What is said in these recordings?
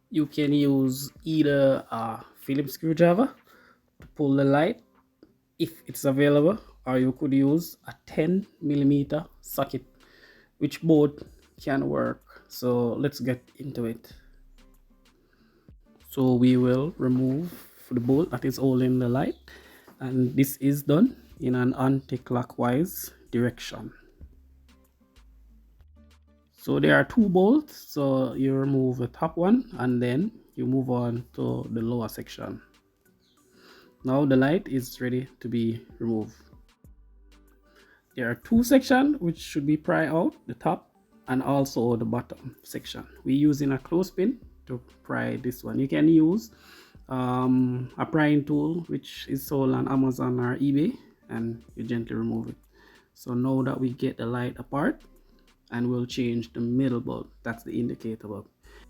You can use either a Phillips screwdriver to pull the light if it's available, or you could use a 10mm socket, which both can work. So let's get into it. So we will remove the bolt that is holding the light, and this is done in an anti-clockwise direction. So there are two bolts, so you remove the top one and then you move on to the lower section. Now the light is ready to be removed. There are two sections which should be pry out, the top and also the bottom section. We're using a clothespin to pry this one. You can use a prying tool which is sold on Amazon or eBay, and you gently remove it. So now that we get the light apart, and we'll change the middle bulb, that's the indicator bulb.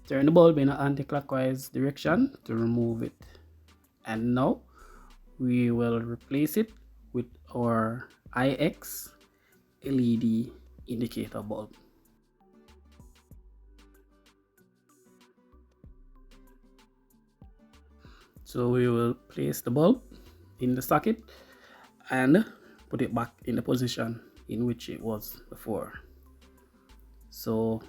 Turn the bulb in an anti-clockwise direction to remove it, and now we will replace it with our IX LED indicator bulb. So we will place the bulb in the socket and put it back in the position in which it was before. So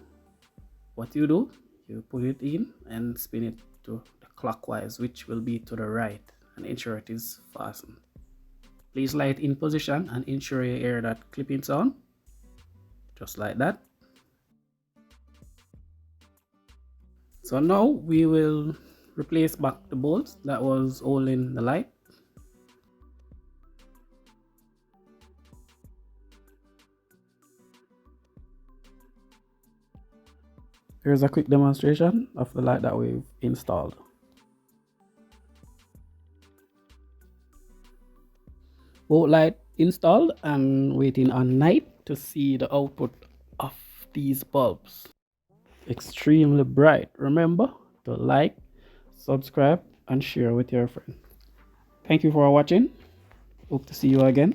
what you do, you put it in and spin it to the clockwise, which will be to the right, and ensure it is fastened. Please light in position and ensure you hear that clipping sound, just like that. So now we will replace back the bolts that was holding the light. Here's a quick demonstration of the light that we've installed. Both light installed, and waiting on night to see the output of these bulbs. Extremely bright. Remember to like, subscribe and share with your friend. Thank you for watching. Hope to see you again.